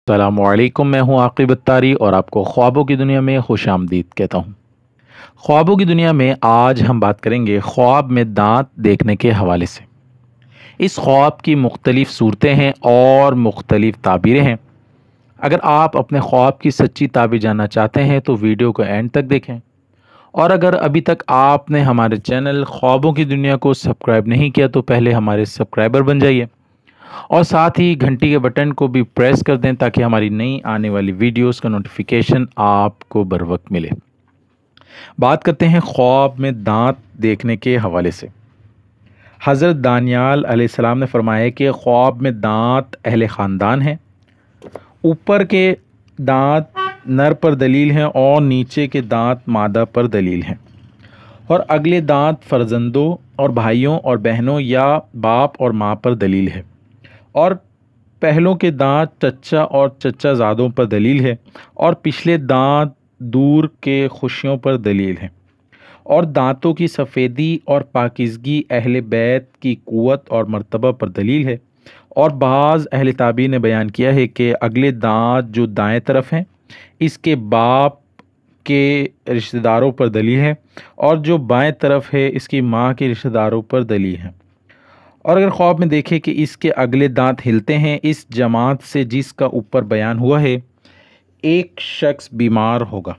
السلام علیکم، میں ہوں عاقب اتاری اور آپ کو خوابوں کی دنیا میں خوش آمدید کہتا ہوں۔ خوابوں کی دنیا میں آج ہم بات کریں گے خواب میں دانت دیکھنے کے حوالے سے۔ اس خواب کی مختلف صورتیں ہیں اور مختلف تعبیریں ہیں۔ اگر آپ اپنے خواب کی سچی تعبیر جاننا چاہتے ہیں تو ویڈیو کو اینڈ تک دیکھیں، اور اگر ابھی تک آپ نے ہمارے چینل خوابوں کی دنیا کو سبسکرائب نہیں کیا تو پہلے ہمارے سبسکرائبر بن جائیے اور ساتھ ہی گھنٹی کے بٹن کو بھی پریس کر دیں تاکہ ہماری نئی آنے والی ویڈیوز کا نوٹیفیکیشن آپ کو بر وقت ملے۔ بات کرتے ہیں خواب میں دانت دیکھنے کے حوالے سے۔ حضرت دانیال علیہ السلام نے فرمایا کہ خواب میں دانت اہل خاندان ہیں۔ اوپر کے دانت نر پر دلیل ہیں اور نیچے کے دانت مادہ پر دلیل ہیں، اور اگلے دانت فرزندوں اور بھائیوں اور بہنوں یا باپ اور ماں پر دلیل ہے، اور پہلوں کے دانت چچا اور چچا زادوں پر دلیل ہے، اور پچھلے دانت دور کے خوشیوں پر دلیل ہے، اور دانتوں کی سفیدی اور پاکیزگی اہل بیت کی قوت اور مرتبہ پر دلیل ہے۔ اور بعض اہل تعبیر نے بیان کیا ہے کہ اگلے دانت جو دائیں طرف ہیں اس کے باپ کے رشتہ داروں پر دلیل ہے، اور جو بائیں طرف ہے اس کی ماں کے رشتہ داروں پر دلیل ہے۔ اور اگر خواب میں دیکھے کہ اس کے اگلے دانت ہلتے ہیں، اس جماعت سے جس کا اوپر بیان ہوا ہے ایک شخص بیمار ہوگا۔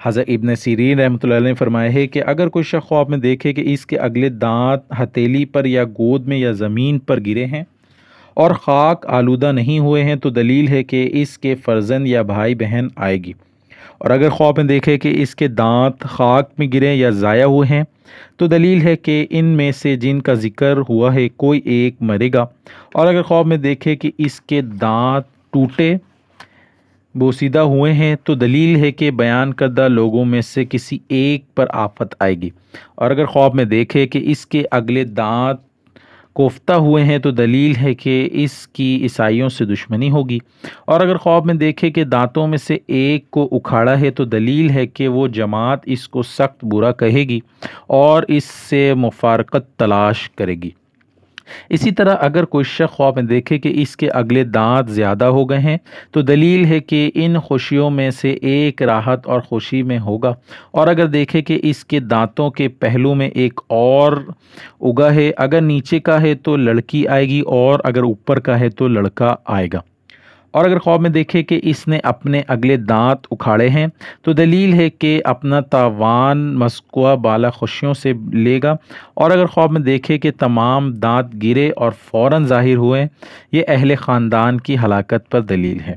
حضرت ابن سیرین رحمۃ اللہ علیہ نے فرمایا ہے کہ اگر کوئی شخص خواب میں دیکھے کہ اس کے اگلے دانت ہتھیلی پر یا گود میں یا زمین پر گرے ہیں اور خاک آلودہ نہیں ہوئے ہیں تو دلیل ہے کہ اس کے فرزند یا بھائی بہن آئے گی۔ اور اگر خواب میں دیکھے کہ اس کے دانت خاک میں گرے یا ضائع ہوئے ہیں تو دلیل ہے کہ ان میں سے جن کا ذکر ہوا ہے کوئی ایک مرے گا۔ اور اگر خواب میں دیکھے کہ اس کے دانت ٹوٹے بوسیدہ ہوئے ہیں تو دلیل ہے کہ بیان کردہ لوگوں میں سے کسی ایک پر آفت آئے گی۔ اور اگر خواب میں دیکھے کہ اس کے اگلے دانت کوفتہ ہوئے ہیں تو دلیل ہے کہ اس کی عیسائیوں سے دشمنی ہوگی۔ اور اگر خواب میں دیکھے کہ دانتوں میں سے ایک کو اکھاڑا ہے تو دلیل ہے کہ وہ جماعت اس کو سخت برا کہے گی اور اس سے مفارقت تلاش کرے گی۔ اسی طرح اگر کوئی شخص خواب میں دیکھے کہ اس کے اگلے دانت زیادہ ہو گئے ہیں تو دلیل ہے کہ ان خوشیوں میں سے ایک راحت اور خوشی میں ہوگا۔ اور اگر دیکھے کہ اس کے دانتوں کے پہلو میں ایک اور اگا ہے، اگر نیچے کا ہے تو لڑکی آئے گی اور اگر اوپر کا ہے تو لڑکا آئے گا۔ اور اگر خواب میں دیکھے کہ اس نے اپنے اگلے دانت اکھاڑے ہیں تو دلیل ہے کہ اپنا تاوان مسکوہ بالا خوشیوں سے لے گا۔ اور اگر خواب میں دیکھے کہ تمام دانت گرے اور فوراً ظاہر ہوئے، یہ اہل خاندان کی ہلاکت پر دلیل ہے۔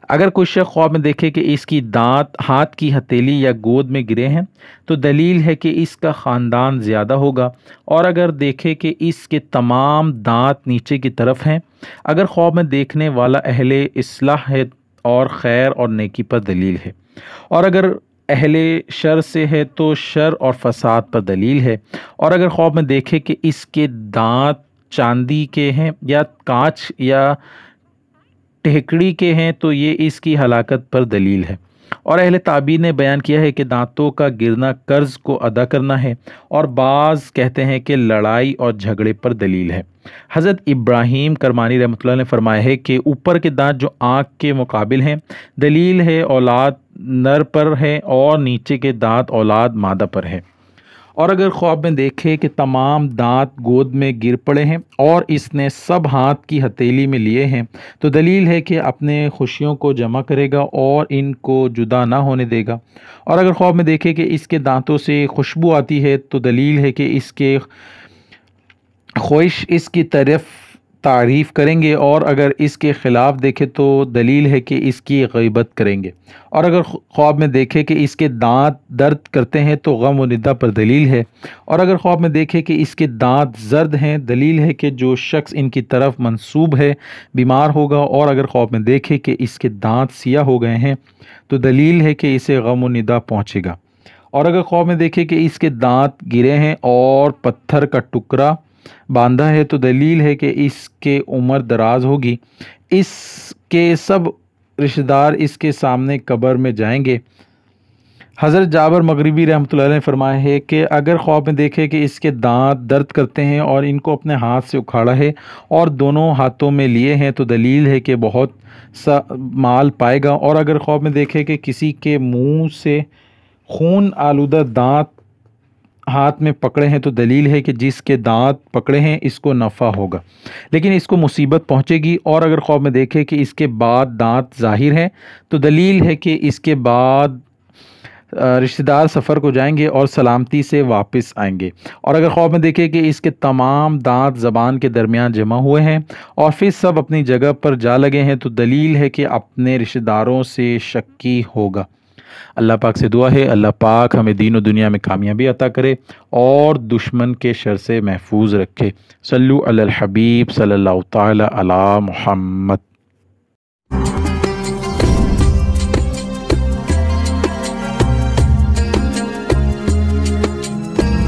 اگر کوئی شخص خواب میں دیکھے کہ اس کی دانت ہاتھ کی ہتھیلی یا گود میں گرے ہیں تو دلیل ہے کہ اس کا خاندان زیادہ ہوگا۔ اور اگر دیکھے کہ اس کے تمام دانت نیچے کی طرف ہیں، اگر خواب میں دیکھنے والا اہل اصلاح ہے اور خیر اور نیکی پر دلیل ہے۔ اور اگر اہل شر سے ہے تو شر اور فساد پر دلیل ہے۔ اور اگر خواب میں دیکھے کہ اس کے دانت چاندی کے ہیں یا کانچ یا ٹھیکڑی کے ہیں تو یہ اس کی ہلاکت پر دلیل ہے۔ اور اہل تعبیر نے بیان کیا ہے کہ دانتوں کا گرنا قرض کو ادا کرنا ہے، اور بعض کہتے ہیں کہ لڑائی اور جھگڑے پر دلیل ہے۔ حضرت ابراہیم کرمانی رحمۃ اللہ نے فرمایا ہے کہ اوپر کے دانت جو آنکھ کے مقابل ہیں دلیل ہے اولاد نر پر ہے، اور نیچے کے دانت اولاد مادہ پر ہے۔ اور اگر خواب میں دیکھے کہ تمام دانت گود میں گر پڑے ہیں اور اس نے سب ہاتھ کی ہتھیلی میں لیے ہیں تو دلیل ہے کہ اپنے خوشیوں کو جمع کرے گا اور ان کو جدا نہ ہونے دے گا۔ اور اگر خواب میں دیکھے کہ اس کے دانتوں سے خوشبو آتی ہے تو دلیل ہے کہ اس کے خواہش اس کی طرف تعریف کریں گے، اور اگر اس کے خلاف دیکھے تو دلیل ہے کہ اس کی غیبت کریں گے۔ اور اگر خواب میں دیکھے کہ اس کے دانت درد کرتے ہیں تو غم و ندا پر دلیل ہے۔ اور اگر خواب میں دیکھے کہ اس کے دانت زرد ہیں دلیل ہے کہ جو شخص ان کی طرف منسوب ہے بیمار ہوگا۔ اور اگر خواب میں دیکھے کہ اس کے دانت سیاہ ہو گئے ہیں تو دلیل ہے کہ اسے غم و ندا پہنچے گا۔ اور اگر خواب میں دیکھے کہ اس کے دانت گرے ہیں اور پتھر کا ٹکڑا باندھا ہے تو دلیل ہے کہ اس کے عمر دراز ہوگی۔ اس کے سب رشتہ دار اس کے سامنے قبر میں جائیں گے۔ حضرت جابر مغربی رحمۃ اللہ علیہ نے فرمایا ہے کہ اگر خواب میں دیکھے کہ اس کے دانت درد کرتے ہیں اور ان کو اپنے ہاتھ سے اکھاڑا ہے اور دونوں ہاتھوں میں لیے ہیں تو دلیل ہے کہ بہت سا مال پائے گا، اور اگر خواب میں دیکھے کہ کسی کے منہ سے خون آلودہ دانت ہاتھ میں پکڑے ہیں تو دلیل ہے کہ جس کے دانت پکڑے ہیں اس کو نفع ہوگا لیکن اس کو مصیبت پہنچے گی، اور اگر خواب میں دیکھے کہ اس کے بعد دانت ظاہر ہیں تو دلیل ہے کہ اس کے بعد رشتہ دار سفر کو جائیں گے اور سلامتی سے واپس آئیں گے، اور اگر خواب میں دیکھے کہ اس کے تمام دانت زبان کے درمیان جمع ہوئے ہیں اور پھر سب اپنی جگہ پر جا لگے ہیں تو دلیل ہے کہ اپنے رشتہ داروں سے شکی ہوگا۔ اللہ پاک سے دعا ہے اللہ پاک ہمیں دین و دنیا میں کامیابی عطا کرے اور دشمن کے شر سے محفوظ رکھے۔ صلو علی الحبیب صلی اللہ تعالی علی محمد۔